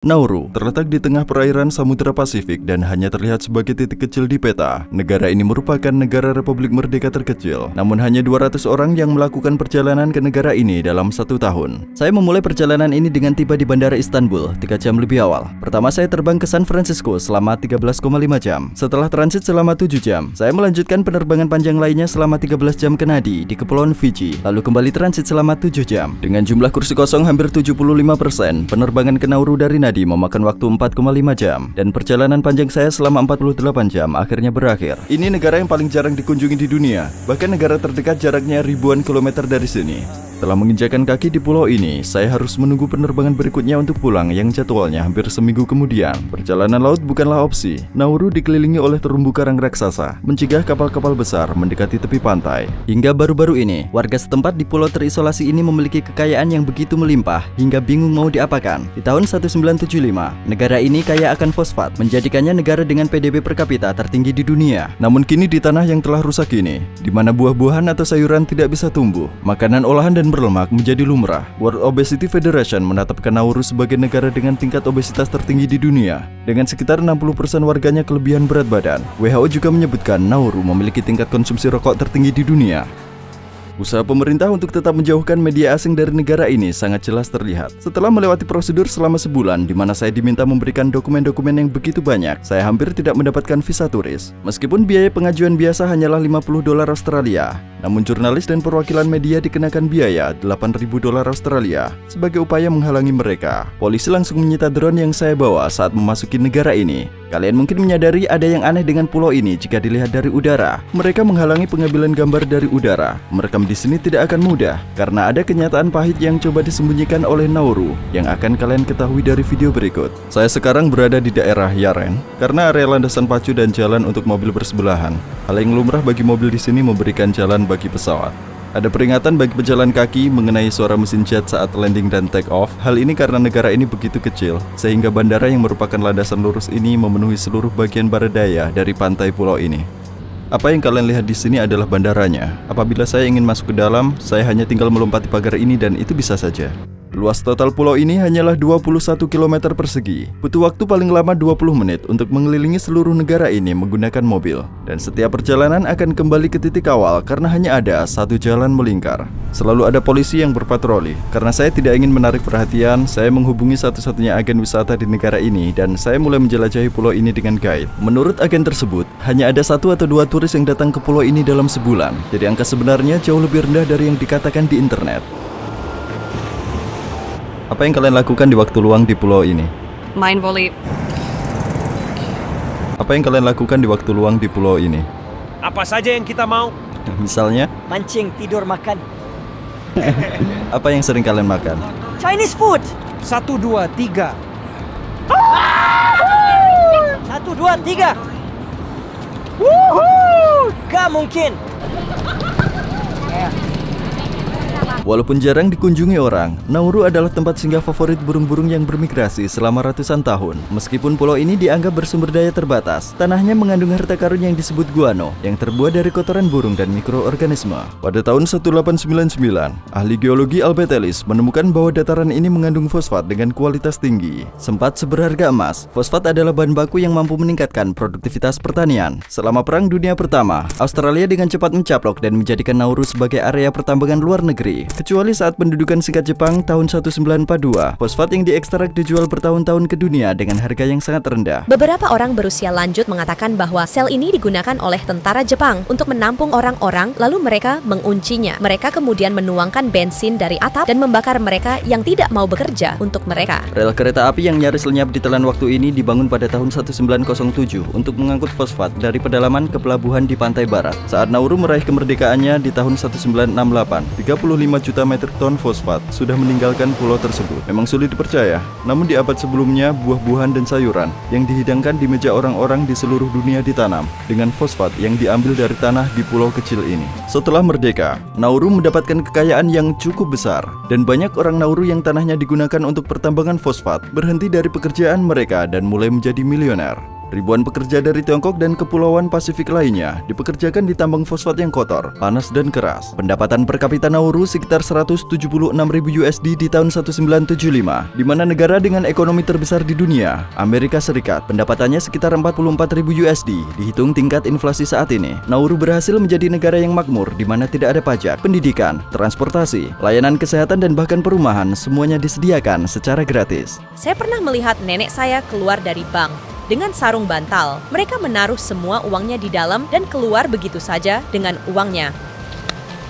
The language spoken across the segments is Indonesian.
Nauru terletak di tengah perairan Samudra Pasifik dan hanya terlihat sebagai titik kecil di peta. Negara ini merupakan negara Republik Merdeka terkecil, namun hanya 200 orang yang melakukan perjalanan ke negara ini dalam 1 tahun. Saya memulai perjalanan ini dengan tiba di Bandara Istanbul 3 jam lebih awal. Pertama saya terbang ke San Francisco selama 13,5 jam. Setelah transit selama 7 jam, saya melanjutkan penerbangan panjang lainnya selama 13 jam ke Nadi di Kepulauan Fiji, lalu kembali transit selama 7 jam. Dengan jumlah kursi kosong hampir 75%, penerbangan ke Nauru dari Nadi memakan waktu 4,5 jam dan perjalanan panjang saya selama 48 jam akhirnya berakhir. Ini negara yang paling jarang dikunjungi di dunia, bahkan negara terdekat jaraknya ribuan kilometer dari sini. Setelah menginjakan kaki di pulau ini, saya harus menunggu penerbangan berikutnya untuk pulang yang jadwalnya hampir seminggu kemudian. Perjalanan laut bukanlah opsi. Nauru dikelilingi oleh terumbu karang raksasa, mencegah kapal-kapal besar mendekati tepi pantai. Hingga baru-baru ini, warga setempat di pulau terisolasi ini memiliki kekayaan yang begitu melimpah hingga bingung mau diapakan. Di tahun 1975, negara ini kaya akan fosfat, menjadikannya negara dengan PDB per kapita tertinggi di dunia. Namun kini di tanah yang telah rusak ini, di mana buah-buahan atau sayuran tidak bisa tumbuh, makanan olahan dan berlemak menjadi lumrah. World Obesity Federation menetapkan Nauru sebagai negara dengan tingkat obesitas tertinggi di dunia, dengan sekitar 60% warganya kelebihan berat badan. WHO juga menyebutkan Nauru memiliki tingkat konsumsi rokok tertinggi di dunia. Usaha pemerintah untuk tetap menjauhkan media asing dari negara ini sangat jelas terlihat. Setelah melewati prosedur selama sebulan di mana saya diminta memberikan dokumen-dokumen yang begitu banyak, saya hampir tidak mendapatkan visa turis. Meskipun biaya pengajuan biasa hanyalah $50 Australia, namun jurnalis dan perwakilan media dikenakan biaya $8.000 Australia sebagai upaya menghalangi mereka. Polisi langsung menyita drone yang saya bawa saat memasuki negara ini. Kalian mungkin menyadari ada yang aneh dengan pulau ini jika dilihat dari udara. Mereka menghalangi pengambilan gambar dari udara. Merekam di sini tidak akan mudah karena ada kenyataan pahit yang coba disembunyikan oleh Nauru yang akan kalian ketahui dari video berikut. Saya sekarang berada di daerah Yaren karena area landasan pacu dan jalan untuk mobil bersebelahan. Hal yang lumrah bagi mobil di sini memberikan jalan bagi pesawat. Ada peringatan bagi pejalan kaki mengenai suara mesin jet saat landing dan take off. Hal ini karena negara ini begitu kecil, sehingga bandara yang merupakan landasan lurus ini memenuhi seluruh bagian barat daya dari pantai pulau ini. Apa yang kalian lihat di sini adalah bandaranya. Apabila saya ingin masuk ke dalam, saya hanya tinggal melompati pagar ini dan itu bisa saja. Luas total pulau ini hanyalah 21 km persegi. Butuh waktu paling lama 20 menit untuk mengelilingi seluruh negara ini menggunakan mobil. Dan setiap perjalanan akan kembali ke titik awal karena hanya ada satu jalan melingkar. Selalu ada polisi yang berpatroli. Karena saya tidak ingin menarik perhatian, saya menghubungi satu-satunya agen wisata di negara ini dan saya mulai menjelajahi pulau ini dengan guide. Menurut agen tersebut, hanya ada 1 atau 2 turis yang datang ke pulau ini dalam sebulan. Jadi angka sebenarnya jauh lebih rendah dari yang dikatakan di internet. Apa yang kalian lakukan di waktu luang di pulau ini? Main volley. Apa yang kalian lakukan di waktu luang di pulau ini? Apa saja yang kita mau. Misalnya, Mancing, tidur, makan. apa yang sering kalian makan? Chinese food. 1, 2, 3. 1, 2, 3. Gak mungkin. Walaupun jarang dikunjungi orang, Nauru adalah tempat singgah favorit burung-burung yang bermigrasi selama ratusan tahun. Meskipun pulau ini dianggap bersumber daya terbatas, tanahnya mengandung harta karun yang disebut guano, yang terbuat dari kotoran burung dan mikroorganisme. Pada tahun 1899, ahli geologi Albert Ellis menemukan bahwa dataran ini mengandung fosfat dengan kualitas tinggi. Sempat seberharga emas, fosfat adalah bahan baku yang mampu meningkatkan produktivitas pertanian. Selama Perang Dunia Pertama, Australia dengan cepat mencaplok dan menjadikan Nauru sebagai area pertambangan luar negeri. Kecuali saat pendudukan singkat Jepang tahun 1942, fosfat yang diekstrak dijual bertahun-tahun ke dunia dengan harga yang sangat rendah. Beberapa orang berusia lanjut mengatakan bahwa sel ini digunakan oleh tentara Jepang untuk menampung orang-orang, lalu mereka menguncinya. Mereka kemudian menuangkan bensin dari atap dan membakar mereka yang tidak mau bekerja untuk mereka. Rel kereta api yang nyaris lenyap ditelan waktu ini dibangun pada tahun 1907 untuk mengangkut fosfat dari pedalaman ke pelabuhan di pantai barat. Saat Nauru meraih kemerdekaannya di tahun 1968, 35 juta metrik ton fosfat sudah meninggalkan pulau tersebut. Memang sulit dipercaya, namun di abad sebelumnya buah-buahan dan sayuran yang dihidangkan di meja orang-orang di seluruh dunia ditanam dengan fosfat yang diambil dari tanah di pulau kecil ini. Setelah merdeka, Nauru mendapatkan kekayaan yang cukup besar dan banyak orang Nauru yang tanahnya digunakan untuk pertambangan fosfat berhenti dari pekerjaan mereka dan mulai menjadi milioner. Ribuan pekerja dari Tiongkok dan kepulauan Pasifik lainnya dipekerjakan di tambang fosfat yang kotor, panas dan keras. Pendapatan per kapita Nauru sekitar 176.000 USD di tahun 1975, di mana negara dengan ekonomi terbesar di dunia, Amerika Serikat, pendapatannya sekitar 44.000 USD. Dihitung tingkat inflasi saat ini, Nauru berhasil menjadi negara yang makmur di mana tidak ada pajak, pendidikan, transportasi, layanan kesehatan dan bahkan perumahan semuanya disediakan secara gratis. Saya pernah melihat nenek saya keluar dari bank dengan sarung bantal. Mereka menaruh semua uangnya di dalam dan keluar begitu saja dengan uangnya.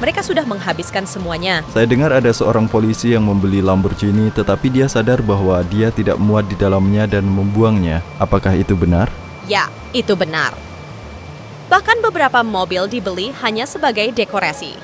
Mereka sudah menghabiskan semuanya. Saya dengar ada seorang polisi yang membeli Lamborghini tetapi dia sadar bahwa dia tidak muat di dalamnya dan membuangnya. Apakah itu benar? Ya, itu benar. Bahkan beberapa mobil dibeli hanya sebagai dekorasi.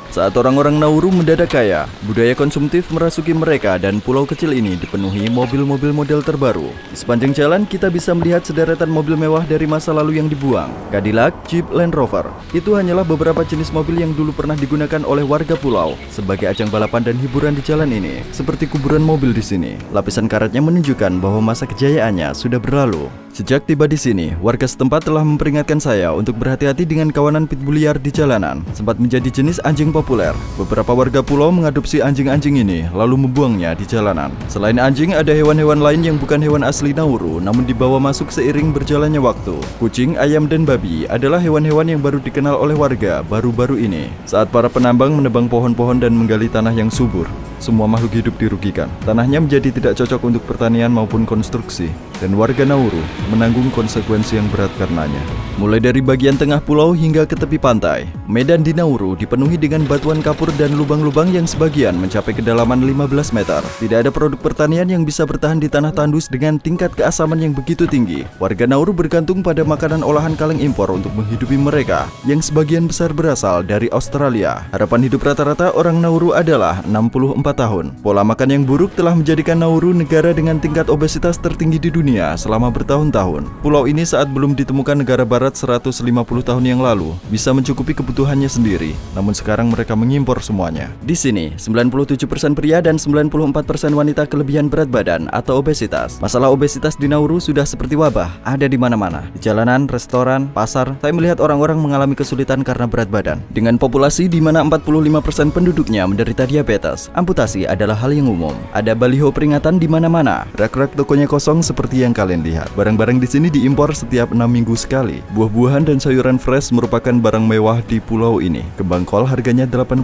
Saat orang-orang Nauru mendadak kaya, budaya konsumtif merasuki mereka dan pulau kecil ini dipenuhi mobil-mobil model terbaru. Di sepanjang jalan kita bisa melihat sederetan mobil mewah dari masa lalu yang dibuang. Cadillac, Jeep, Land Rover. Itu hanyalah beberapa jenis mobil yang dulu pernah digunakan oleh warga pulau sebagai ajang balapan dan hiburan di jalan ini. Seperti kuburan mobil di sini, lapisan karetnya menunjukkan bahwa masa kejayaannya sudah berlalu. Sejak tiba di sini, warga setempat telah memperingatkan saya untuk berhati-hati dengan kawanan pitbull liar di jalanan. Sempat menjadi jenis anjing populer. Beberapa warga pulau mengadopsi anjing-anjing ini lalu membuangnya di jalanan. Selain anjing, ada hewan-hewan lain yang bukan hewan asli Nauru namun dibawa masuk seiring berjalannya waktu. Kucing, ayam, dan babi adalah hewan-hewan yang baru dikenal oleh warga baru-baru ini. Saat para penambang menebang pohon-pohon dan menggali tanah yang subur, semua makhluk hidup dirugikan. Tanahnya menjadi tidak cocok untuk pertanian maupun konstruksi, dan warga Nauru menanggung konsekuensi yang berat karenanya. Mulai dari bagian tengah pulau hingga ke tepi pantai, medan di Nauru dipenuhi dengan batuan kapur dan lubang-lubang yang sebagian mencapai kedalaman 15 meter. Tidak ada produk pertanian yang bisa bertahan di tanah tandus dengan tingkat keasaman yang begitu tinggi. Warga Nauru bergantung pada makanan olahan kaleng impor untuk menghidupi mereka, yang sebagian besar berasal dari Australia. Harapan hidup rata-rata orang Nauru adalah 64 tahun. Pola makan yang buruk telah menjadikan Nauru negara dengan tingkat obesitas tertinggi di dunia selama bertahun-tahun. Pulau ini saat belum ditemukan negara barat 150 tahun yang lalu bisa mencukupi kebutuhannya sendiri, namun sekarang mereka mengimpor semuanya. Di sini, 97% pria dan 94% wanita kelebihan berat badan atau obesitas. Masalah obesitas di Nauru sudah seperti wabah, ada di mana-mana. Di jalanan, restoran, pasar, saya melihat orang-orang mengalami kesulitan karena berat badan. Dengan populasi di mana 45% penduduknya menderita diabetes, amputasi adalah hal yang umum. Ada baliho peringatan di mana-mana. Rak-rak tokonya kosong seperti yang kalian lihat. Barang-barang di sini diimpor setiap 6 minggu sekali. Buah-buahan dan sayuran fresh merupakan barang mewah di pulau ini. Kembang kol harganya $18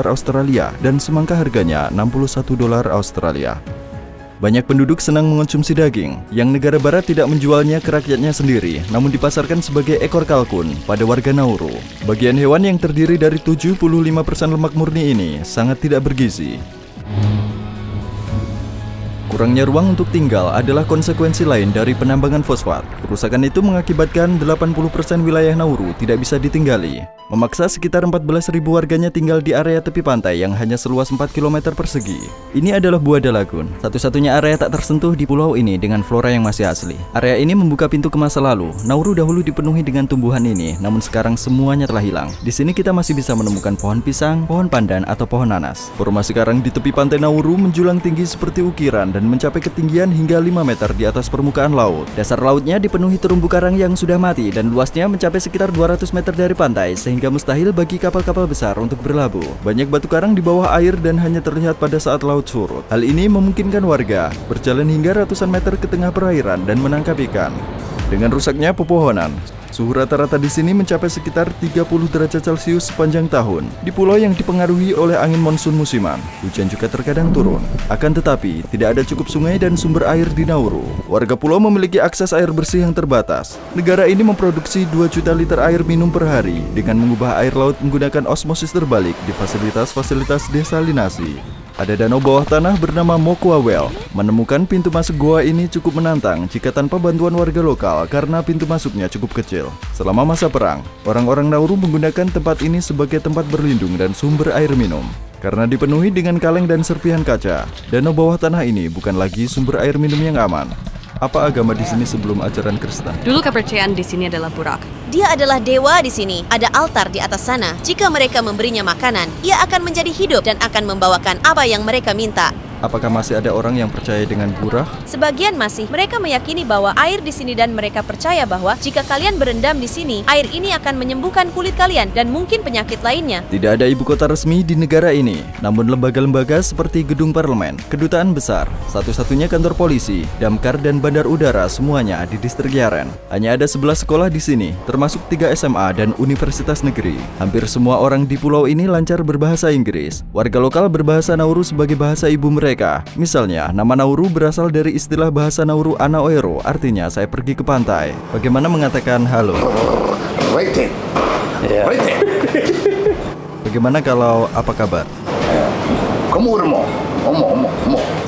Australia dan semangka harganya $61 Australia. Banyak penduduk senang mengonsumsi daging, yang negara barat tidak menjualnya ke rakyatnya sendiri, namun dipasarkan sebagai ekor kalkun pada warga Nauru. Bagian hewan yang terdiri dari 75% lemak murni ini sangat tidak bergizi. Kurangnya ruang untuk tinggal adalah konsekuensi lain dari penambangan fosfat. Kerusakan itu mengakibatkan 80% wilayah Nauru tidak bisa ditinggali, memaksa sekitar 14.000 warganya tinggal di area tepi pantai yang hanya seluas 4 km persegi. Ini adalah Buada Lagoon, satu-satunya area tak tersentuh di pulau ini dengan flora yang masih asli. Area ini membuka pintu ke masa lalu. Nauru dahulu dipenuhi dengan tumbuhan ini, namun sekarang semuanya telah hilang. Di sini kita masih bisa menemukan pohon pisang, pohon pandan, atau pohon nanas. Formasi karang di tepi pantai Nauru menjulang tinggi seperti ukiran dan mencapai ketinggian hingga 5 meter di atas permukaan laut. Dasar lautnya dipenuhi terumbu karang yang sudah mati dan luasnya mencapai sekitar 200 meter dari pantai, sehingga mustahil bagi kapal-kapal besar untuk berlabuh. Banyak batu karang di bawah air dan hanya terlihat pada saat laut surut. Hal ini memungkinkan warga berjalan hingga ratusan meter ke tengah perairan dan menangkap ikan. Dengan rusaknya pepohonan, suhu rata-rata di sini mencapai sekitar 30 derajat Celcius sepanjang tahun. Di pulau yang dipengaruhi oleh angin monsun musiman, hujan juga terkadang turun. Akan tetapi, tidak ada cukup sungai dan sumber air di Nauru. Warga pulau memiliki akses air bersih yang terbatas. Negara ini memproduksi 2 juta liter air minum per hari dengan mengubah air laut menggunakan osmosis terbalik di fasilitas-fasilitas desalinasi. Ada danau bawah tanah bernama Mokwa Well. Menemukan pintu masuk goa ini cukup menantang jika tanpa bantuan warga lokal karena pintu masuknya cukup kecil. Selama masa perang, orang-orang Nauru menggunakan tempat ini sebagai tempat berlindung dan sumber air minum. Karena dipenuhi dengan kaleng dan serpihan kaca, danau bawah tanah ini bukan lagi sumber air minum yang aman. Apa agama di sini sebelum ajaran Kristen? Dulu kepercayaan di sini adalah Burak. Dia adalah dewa di sini. Ada altar di atas sana. Jika mereka memberinya makanan, ia akan menjadi hidup dan akan membawakan apa yang mereka minta. Apakah masih ada orang yang percaya dengan Burak? Sebagian masih. Mereka meyakini bahwa air di sini dan mereka percaya bahwa jika kalian berendam di sini, air ini akan menyembuhkan kulit kalian dan mungkin penyakit lainnya. Tidak ada ibu kota resmi di negara ini, namun lembaga-lembaga seperti gedung parlemen, kedutaan besar, satu-satunya kantor polisi, damkar dan bandar udara semuanya di distrik Yaren. Hanya ada 11 sekolah di sini, termasuk 3 SMA dan universitas negeri. Hampir semua orang di pulau ini lancar berbahasa Inggris. Warga lokal berbahasa Nauru sebagai bahasa ibu mereka. Misalnya, nama Nauru berasal dari istilah bahasa Nauru Anaoero, artinya saya pergi ke pantai. Bagaimana mengatakan halo? Bagaimana kalau apa kabar?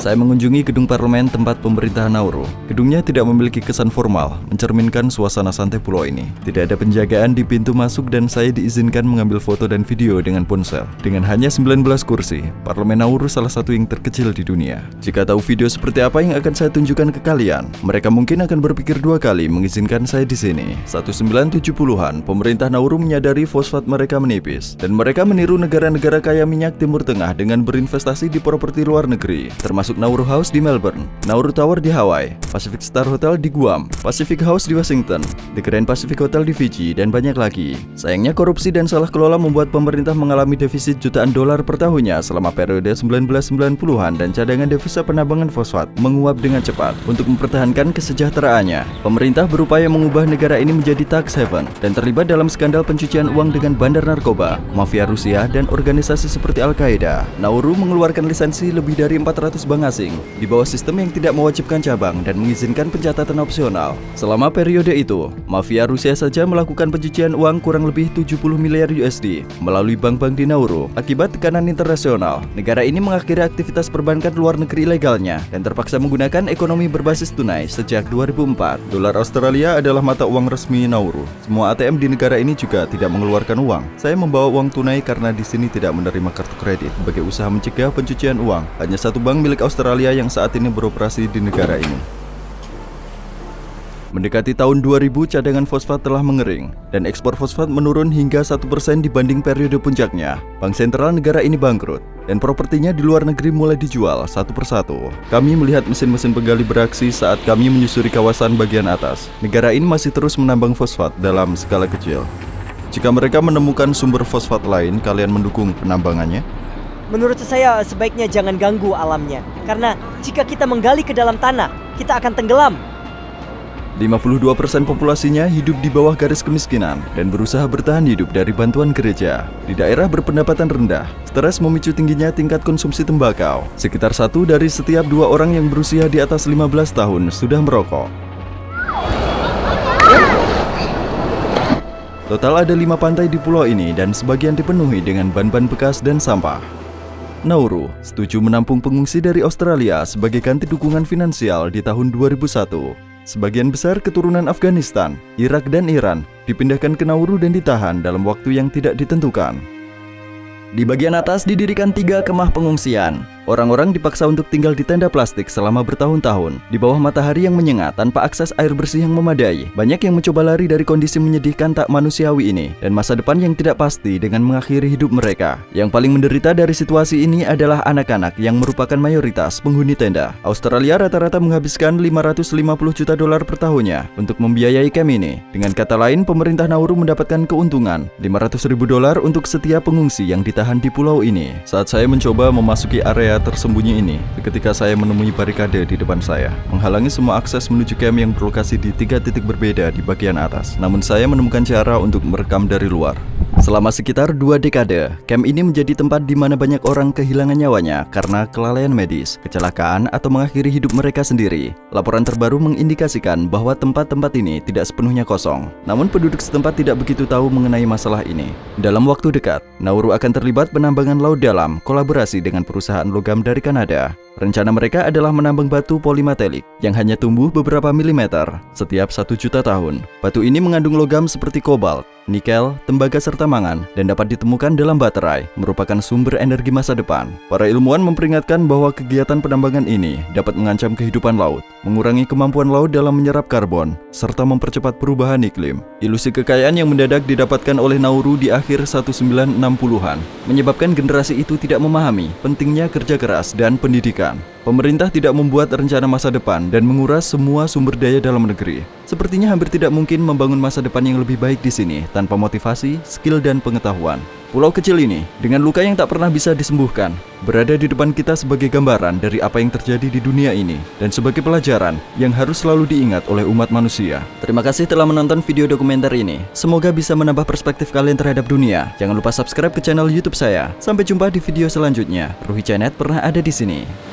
Saya mengunjungi gedung parlemen tempat pemerintahan Nauru. Gedungnya tidak memiliki kesan formal, mencerminkan suasana santai pulau ini. Tidak ada penjagaan di pintu masuk dan saya diizinkan mengambil foto dan video dengan ponsel. Dengan hanya 19 kursi, parlemen Nauru salah satu yang terkecil di dunia. Jika tahu video seperti apa yang akan saya tunjukkan ke kalian, mereka mungkin akan berpikir 2 kali mengizinkan saya di sini. 1970-an, pemerintah Nauru menyadari fosfat mereka menipis, dan mereka meniru negara-negara kaya minyak Timur Tengah dengan berinvestasi di properti luar negeri, termasuk Nauru House di Melbourne, Nauru Tower di Hawaii, Pacific Star Hotel di Guam, Pacific House di Washington, The Grand Pacific Hotel di Fiji, dan banyak lagi. Sayangnya korupsi dan salah kelola membuat pemerintah mengalami defisit jutaan dolar per tahunnya selama periode 1990-an dan cadangan devisa penambangan fosfat menguap dengan cepat. Untuk mempertahankan kesejahteraannya, pemerintah berupaya mengubah negara ini menjadi tax haven dan terlibat dalam skandal pencucian uang dengan bandar narkoba, mafia Rusia, dan organisasi seperti Al-Qaeda. Nauru mengeluarkan lisensi lebih dari 400 bank asing di bawah sistem yang tidak mewajibkan cabang dan mengizinkan pencatatan opsional. Selama periode itu, mafia Rusia saja melakukan pencucian uang kurang lebih 70 miliar USD melalui bank-bank di Nauru. Akibat tekanan internasional, negara ini mengakhiri aktivitas perbankan luar negeri ilegalnya dan terpaksa menggunakan ekonomi berbasis tunai sejak 2004. Dolar Australia adalah mata uang resmi Nauru. Semua ATM di negara ini juga tidak mengeluarkan uang. Saya membawa uang tunai karena di sini tidak menerima kartu kredit sebagai usaha mencegah pencucian uang. Hanya satu bank milik Australia yang saat ini beroperasi di negara ini. Mendekati tahun 2000, cadangan fosfat telah mengering dan ekspor fosfat menurun hingga 1% dibanding periode puncaknya. Bank sentral negara ini bangkrut dan propertinya di luar negeri mulai dijual satu persatu. Kami melihat mesin-mesin penggali beraksi saat kami menyusuri kawasan bagian atas. Negara ini masih terus menambang fosfat dalam skala kecil. Jika mereka menemukan sumber fosfat lain, kalian mendukung penambangannya? Menurut saya sebaiknya jangan ganggu alamnya. Karena jika kita menggali ke dalam tanah, kita akan tenggelam. 52% populasinya hidup di bawah garis kemiskinan dan berusaha bertahan hidup dari bantuan gereja. Di daerah berpendapatan rendah, stres memicu tingginya tingkat konsumsi tembakau. Sekitar 1 dari setiap 2 orang yang berusia di atas 15 tahun sudah merokok. Total ada 5 pantai di pulau ini dan sebagian dipenuhi dengan ban-ban bekas dan sampah. Nauru setuju menampung pengungsi dari Australia sebagai ganti dukungan finansial di tahun 2001. Sebagian besar keturunan Afghanistan, Irak, dan Iran dipindahkan ke Nauru dan ditahan dalam waktu yang tidak ditentukan. Di bagian atas didirikan 3 kemah pengungsian. Orang-orang dipaksa untuk tinggal di tenda plastik selama bertahun-tahun di bawah matahari yang menyengat tanpa akses air bersih yang memadai. Banyak yang mencoba lari dari kondisi menyedihkan tak manusiawi ini dan masa depan yang tidak pasti dengan mengakhiri hidup mereka. Yang paling menderita dari situasi ini adalah anak-anak yang merupakan mayoritas penghuni tenda. Australia rata-rata menghabiskan 550 juta dolar per tahunnya untuk membiayai camp ini. Dengan kata lain, pemerintah Nauru mendapatkan keuntungan 500 ribu dolar untuk setiap pengungsi yang ditahan di pulau ini. Saat saya mencoba memasuki area tersembunyi ini, ketika saya menemui barikade di depan saya, menghalangi semua akses menuju camp yang berlokasi di 3 titik berbeda di bagian atas. Namun saya menemukan cara untuk merekam dari luar. Selama sekitar 2 dekade, camp ini menjadi tempat di mana banyak orang kehilangan nyawanya karena kelalaian medis, kecelakaan, atau mengakhiri hidup mereka sendiri. Laporan terbaru mengindikasikan bahwa tempat-tempat ini tidak sepenuhnya kosong. Namun penduduk setempat tidak begitu tahu mengenai masalah ini. Dalam waktu dekat, Nauru akan terlibat penambangan laut dalam kolaborasi dengan perusahaan logam dari Kanada. Rencana mereka adalah menambang batu polimetallik yang hanya tumbuh beberapa milimeter setiap 1 juta tahun. Batu ini mengandung logam seperti kobalt, nikel, tembaga serta mangan, dan dapat ditemukan dalam baterai, merupakan sumber energi masa depan. Para ilmuwan memperingatkan bahwa kegiatan penambangan ini dapat mengancam kehidupan laut, mengurangi kemampuan laut dalam menyerap karbon, serta mempercepat perubahan iklim. Ilusi kekayaan yang mendadak didapatkan oleh Nauru di akhir 1960-an, menyebabkan generasi itu tidak memahami pentingnya kerja keras dan pendidikan. Pemerintah tidak membuat rencana masa depan dan menguras semua sumber daya dalam negeri. Sepertinya hampir tidak mungkin membangun masa depan yang lebih baik di sini tanpa motivasi, skill, dan pengetahuan. Pulau kecil ini, dengan luka yang tak pernah bisa disembuhkan, berada di depan kita sebagai gambaran dari apa yang terjadi di dunia ini dan sebagai pelajaran yang harus selalu diingat oleh umat manusia. Terima kasih telah menonton video dokumenter ini. Semoga bisa menambah perspektif kalian terhadap dunia. Jangan lupa subscribe ke channel YouTube saya. Sampai jumpa di video selanjutnya. Ruhi Chanet pernah ada di sini.